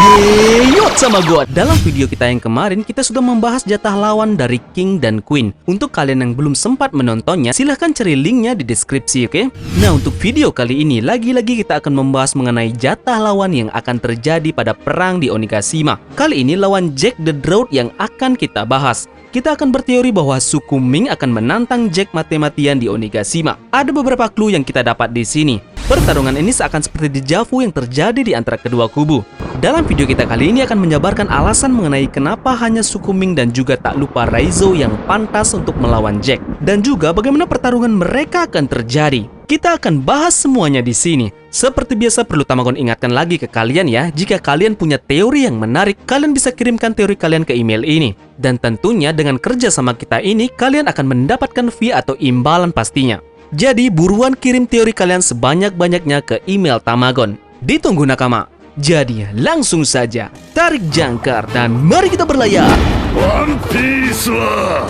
Heyo sama gua. Dalam video kita yang kemarin, kita sudah membahas jatah lawan dari King dan Queen. Untuk kalian yang belum sempat menontonnya, silahkan cari linknya di deskripsi, oke? Nah, untuk video kali ini, lagi-lagi kita akan membahas mengenai jatah lawan yang akan terjadi pada perang di Onigashima. Kali ini lawan Jack the Drought yang akan kita bahas. Kita akan berteori bahwa suku Ming akan menantang Jack mati-matian di Onigashima. Ada beberapa clue yang kita dapat di sini. Pertarungan ini seakan seperti dejavu yang terjadi di antara kedua kubu. Dalam video kita kali ini akan menjabarkan alasan mengenai kenapa hanya suku Ming dan juga tak lupa Raizo yang pantas untuk melawan Jack. Dan juga bagaimana pertarungan mereka akan terjadi. Kita akan bahas semuanya di sini. Seperti biasa perlu Tamagon ingatkan lagi ke kalian ya, jika kalian punya teori yang menarik, kalian bisa kirimkan teori kalian ke email ini. Dan tentunya dengan kerja sama kita ini, kalian akan mendapatkan fee atau imbalan pastinya. Jadi buruan kirim teori kalian sebanyak-banyaknya ke email Tamagon. Ditunggu nakama. Jadi langsung saja, tarik jangkar dan mari kita berlayar. One Piece wa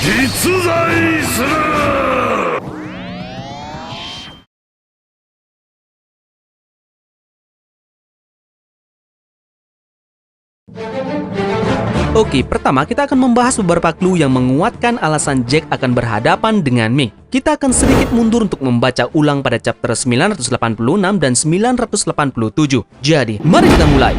jitsuzai suru. Oke, pertama kita akan membahas beberapa clue yang menguatkan alasan Jack akan berhadapan dengan Ming. Kita akan sedikit mundur untuk membaca ulang pada chapter 986 dan 987. Jadi, mari kita mulai.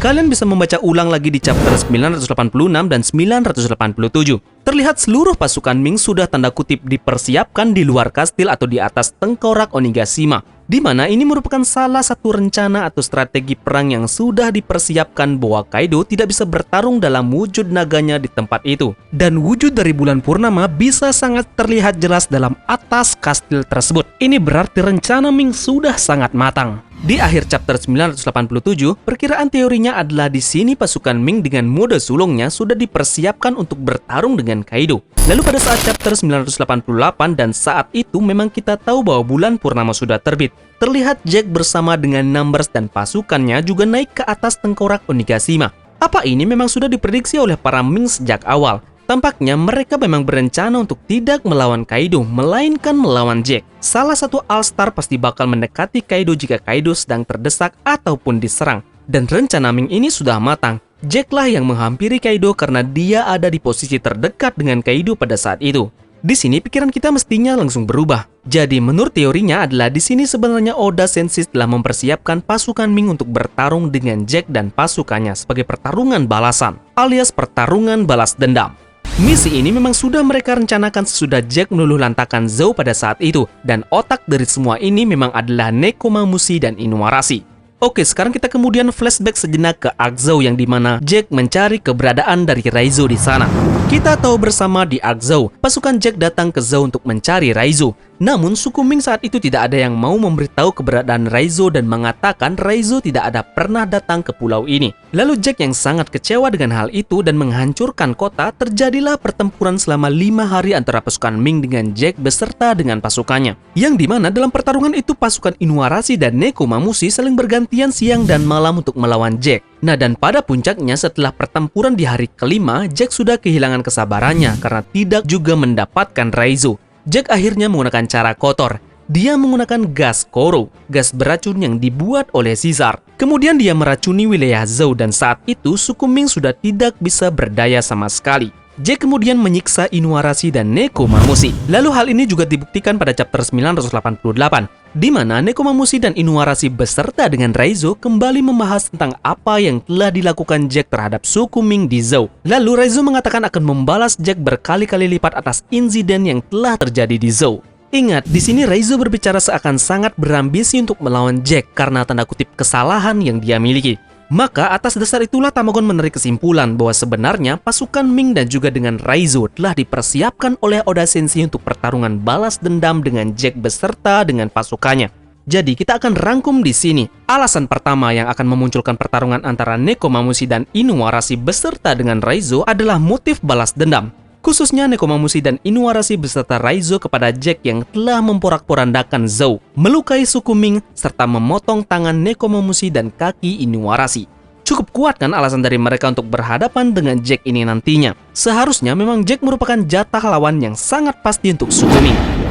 Kalian bisa membaca ulang lagi di chapter 986 dan 987. Terlihat seluruh pasukan Ming sudah tanda kutip dipersiapkan di luar kastil atau di atas tengkorak Onigashima, di mana ini merupakan salah satu rencana atau strategi perang yang sudah dipersiapkan bahwa Kaido tidak bisa bertarung dalam wujud naganya di tempat itu. Dan wujud dari bulan purnama bisa sangat terlihat jelas dalam atas kastil tersebut. Ini berarti rencana Ming sudah sangat matang. Di akhir chapter 987, perkiraan teorinya adalah di sini pasukan Ming dengan mode sulungnya sudah dipersiapkan untuk bertarung dengan Kaido. Lalu pada saat chapter 988 dan saat itu memang kita tahu bahwa bulan purnama sudah terbit. Terlihat Jack bersama dengan Numbers dan pasukannya juga naik ke atas tengkorak Onigashima. Apa ini memang sudah diprediksi oleh para Ming sejak awal? Tampaknya mereka memang berencana untuk tidak melawan Kaido, melainkan melawan Jack. Salah satu All-Star pasti bakal mendekati Kaido jika Kaido sedang terdesak ataupun diserang. Dan rencana Ming ini sudah matang. Jack lah yang menghampiri Kaido karena dia ada di posisi terdekat dengan Kaido pada saat itu. Di sini pikiran kita mestinya langsung berubah. Jadi menurut teorinya adalah di sini sebenarnya Oda Sensei telah mempersiapkan pasukan Ming untuk bertarung dengan Jack dan pasukannya sebagai pertarungan balasan, alias pertarungan balas dendam. Misi ini memang sudah mereka rencanakan sesudah Jack meluluh lantakan Zou pada saat itu, dan otak dari semua ini memang adalah Nekomamushi dan Inuarashi. Oke, sekarang kita kemudian flashback sejenak ke arc Zou yang dimana Jack mencari keberadaan dari Raizo di sana. Kita tahu bersama di arc Zou, pasukan Jack datang ke Zou untuk mencari Raizo. Namun suku Ming saat itu tidak ada yang mau memberitahu keberadaan Raizo dan mengatakan Raizo tidak ada pernah datang ke pulau ini. Lalu Jack yang sangat kecewa dengan hal itu dan menghancurkan kota, terjadilah pertempuran selama 5 hari antara pasukan Ming dengan Jack beserta dengan pasukannya. Yang dimana dalam pertarungan itu pasukan Inuarashi dan Nekomamushi saling bergantian siang dan malam untuk melawan Jack. Nah, dan pada puncaknya setelah pertempuran di hari kelima, Jack sudah kehilangan kesabarannya karena tidak juga mendapatkan Raizo. Jack akhirnya menggunakan cara kotor. Dia menggunakan gas Koro, gas beracun yang dibuat oleh Caesar. Kemudian dia meracuni wilayah Zou dan saat itu suku Ming sudah tidak bisa berdaya sama sekali. Jack kemudian menyiksa Inuarashi dan Nekomamushi. Lalu hal ini juga dibuktikan pada chapter 988, di mana Nekomamushi dan Inuarashi beserta dengan Raizo kembali membahas tentang apa yang telah dilakukan Jack terhadap suku Ming di Zou. Lalu Raizo mengatakan akan membalas Jack berkali-kali lipat atas insiden yang telah terjadi di Zou. Ingat, di sini Raizo berbicara seakan sangat berambisi untuk melawan Jack karena tanda kutip kesalahan yang dia miliki. Maka atas dasar itulah Tamagon menarik kesimpulan bahwa sebenarnya pasukan Ming dan juga dengan Raizo telah dipersiapkan oleh Oda Sensei untuk pertarungan balas dendam dengan Jack beserta dengan pasukannya. Jadi kita akan rangkum di sini. Alasan pertama yang akan memunculkan pertarungan antara Nekomamushi dan Inuarashi beserta dengan Raizo adalah motif balas dendam. Khususnya Nekomamushi dan Inuarashi beserta Raizo kepada Jack yang telah memporak-porandakan Zou, melukai suku Ming, serta memotong tangan Nekomamushi dan kaki Inuarashi. Cukup kuat kan alasan dari mereka untuk berhadapan dengan Jack ini nantinya. Seharusnya memang Jack merupakan jatah lawan yang sangat pasti untuk suku Ming.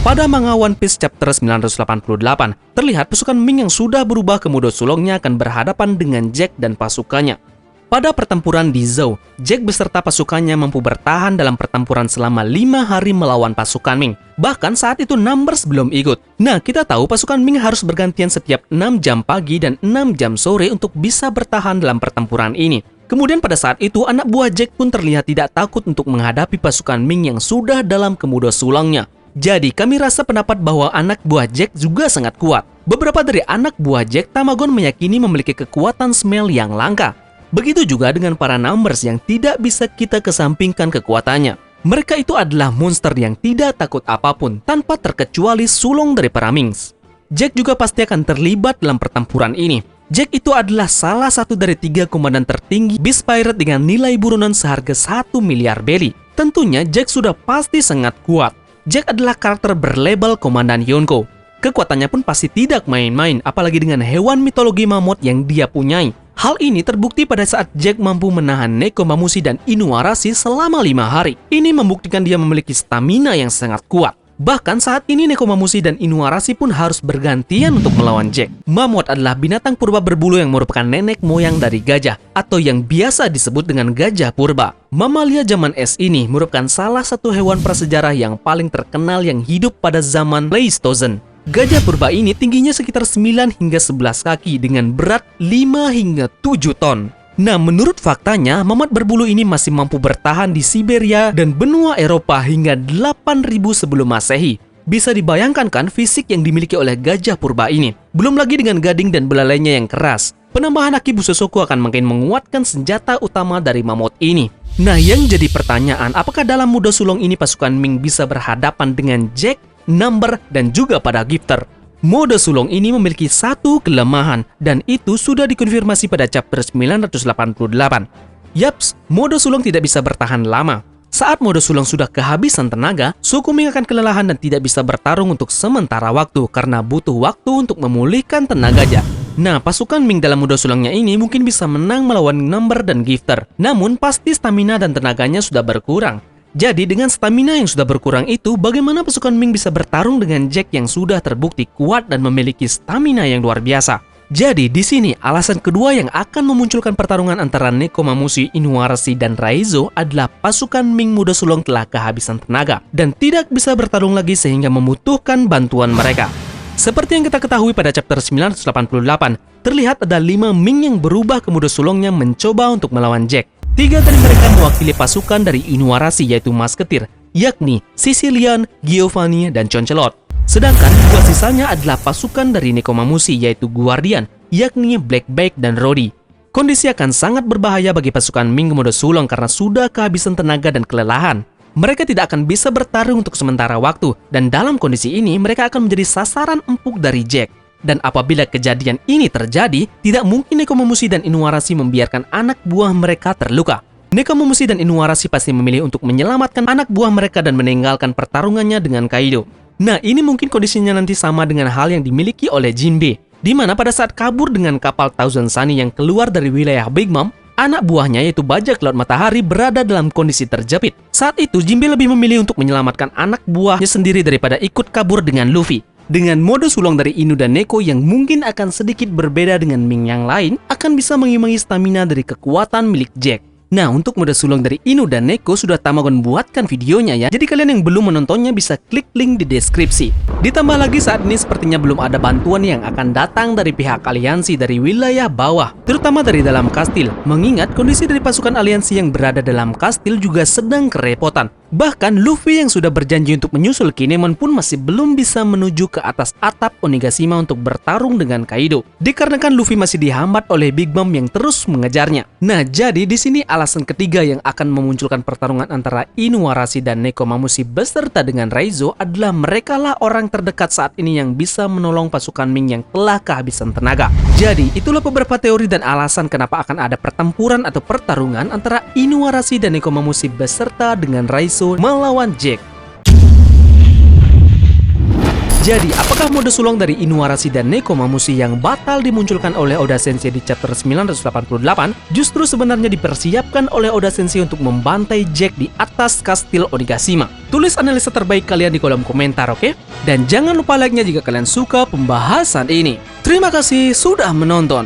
Pada manga One Piece chapter 988, terlihat pasukan Ming yang sudah berubah ke mode sulongnya akan berhadapan dengan Jack dan pasukannya. Pada pertempuran di Zou, Jack beserta pasukannya mampu bertahan dalam pertempuran selama 5 hari melawan pasukan Ming. Bahkan saat itu Numbers belum ikut. Nah, kita tahu pasukan Ming harus bergantian setiap 6 jam pagi dan 6 jam sore untuk bisa bertahan dalam pertempuran ini. Kemudian pada saat itu, anak buah Jack pun terlihat tidak takut untuk menghadapi pasukan Ming yang sudah dalam kemuda sulangnya. Jadi, kami rasa pendapat bahwa anak buah Jack juga sangat kuat. Beberapa dari anak buah Jack, Tamagon meyakini memiliki kekuatan smell yang langka. Begitu juga dengan para Numbers yang tidak bisa kita kesampingkan kekuatannya. Mereka itu adalah monster yang tidak takut apapun tanpa terkecuali sulung dari para Mings. Jack juga pasti akan terlibat dalam pertempuran ini. Jack itu adalah salah satu dari 3 komandan tertinggi Beast Pirate dengan nilai buronan seharga 1 miliar belly. Tentunya Jack sudah pasti sangat kuat. Jack adalah karakter berlabel Komandan Yonko. Kekuatannya pun pasti tidak main-main, apalagi dengan hewan mitologi mamut yang dia punyai. Hal ini terbukti pada saat Jack mampu menahan Nekomamushi dan Inuarashi selama 5 hari. Ini membuktikan dia memiliki stamina yang sangat kuat. Bahkan saat ini Nekomamushi dan Inuarashi pun harus bergantian untuk melawan Jack. Mamut adalah binatang purba berbulu yang merupakan nenek moyang dari gajah, atau yang biasa disebut dengan gajah purba. Mamalia zaman es ini merupakan salah satu hewan prasejarah yang paling terkenal yang hidup pada zaman Pleistocene. Gajah purba ini tingginya sekitar 9 hingga 11 kaki dengan berat 5 hingga 7 ton. Nah, menurut faktanya, mamut berbulu ini masih mampu bertahan di Siberia dan benua Eropa hingga 8000 sebelum Masehi. Bisa dibayangkan kan fisik yang dimiliki oleh gajah purba ini. Belum lagi dengan gading dan belalainya yang keras. Penambahan Haki Busosoku akan makin menguatkan senjata utama dari mamut ini. Nah, yang jadi pertanyaan, apakah dalam mode sulong ini pasukan Ming bisa berhadapan dengan Jack, Number, dan juga pada Gifter? Mode sulong ini memiliki satu kelemahan, dan itu sudah dikonfirmasi pada chapter 988. Yaps, mode sulong tidak bisa bertahan lama. Saat mode sulong sudah kehabisan tenaga, suku Ming akan kelelahan dan tidak bisa bertarung untuk sementara waktu karena butuh waktu untuk memulihkan tenaganya. Nah, pasukan Ming dalam mode sulangnya ini mungkin bisa menang melawan Number dan Gifter, namun pasti stamina dan tenaganya sudah berkurang. Jadi dengan stamina yang sudah berkurang itu, bagaimana pasukan Ming bisa bertarung dengan Jack yang sudah terbukti kuat dan memiliki stamina yang luar biasa? Jadi di sini alasan kedua yang akan memunculkan pertarungan antara Nekomamushi, Inuarashi, dan Raizo adalah pasukan Ming mode sulong telah kehabisan tenaga dan tidak bisa bertarung lagi sehingga membutuhkan bantuan mereka. Seperti yang kita ketahui pada chapter 988, terlihat ada 5 Ming yang berubah ke mode sulongnya mencoba untuk melawan Jack. 3 dari mereka mewakili pasukan dari Inuarashi yaitu Masketir, yakni Sicilian, Giovanni, dan Concelot. Sedangkan 2 sisanya adalah pasukan dari Nekomamushi yaitu Guardian, yakni Blackback dan Rodi. Kondisi akan sangat berbahaya bagi pasukan Ming mode sulong karena sudah kehabisan tenaga dan kelelahan. Mereka tidak akan bisa bertarung untuk sementara waktu, dan dalam kondisi ini mereka akan menjadi sasaran empuk dari Jack. Dan apabila kejadian ini terjadi, tidak mungkin Nekomamushi dan Inuarashi membiarkan anak buah mereka terluka. Nekomamushi dan Inuarashi pasti memilih untuk menyelamatkan anak buah mereka dan meninggalkan pertarungannya dengan Kaido. Nah, ini mungkin kondisinya nanti sama dengan hal yang dimiliki oleh Jinbe, di mana pada saat kabur dengan kapal Thousand Sunny yang keluar dari wilayah Big Mom, anak buahnya yaitu bajak laut matahari berada dalam kondisi terjepit. Saat itu, Jinbe lebih memilih untuk menyelamatkan anak buahnya sendiri daripada ikut kabur dengan Luffy. Dengan mode sulong dari Inu dan Neko yang mungkin akan sedikit berbeda dengan Ming yang lain, akan bisa mengimbangi stamina dari kekuatan milik Jack. Nah, untuk mode sulong dari Inu dan Neko sudah Tamagon buatkan videonya ya. Jadi kalian yang belum menontonnya bisa klik link di deskripsi. Ditambah lagi saat ini sepertinya belum ada bantuan yang akan datang dari pihak aliansi dari wilayah bawah, terutama dari dalam kastil. Mengingat kondisi dari pasukan aliansi yang berada dalam kastil juga sedang kerepotan. Bahkan Luffy yang sudah berjanji untuk menyusul Kinemon pun masih belum bisa menuju ke atas atap Onigashima untuk bertarung dengan Kaido. Dikarenakan Luffy masih dihambat oleh Big Mom yang terus mengejarnya. Nah, jadi di sini alasan ketiga yang akan memunculkan pertarungan antara Inuarashi dan Nekomamushi beserta dengan Raizo adalah merekalah orang terdekat saat ini yang bisa menolong pasukan Ming yang telah kehabisan tenaga. Jadi, itulah beberapa teori dan alasan kenapa akan ada pertempuran atau pertarungan antara Inuarashi dan Nekomamushi beserta dengan Raizo melawan Jack. Jadi, apakah mode sulung dari Inuarashi dan Nekomamushi yang batal dimunculkan oleh Oda Sensei di chapter 988 justru sebenarnya dipersiapkan oleh Oda Sensei untuk membantai Jack di atas kastil Onigashima? Tulis analisa terbaik kalian di kolom komentar, oke? Dan jangan lupa like-nya jika kalian suka pembahasan ini. Terima kasih sudah menonton.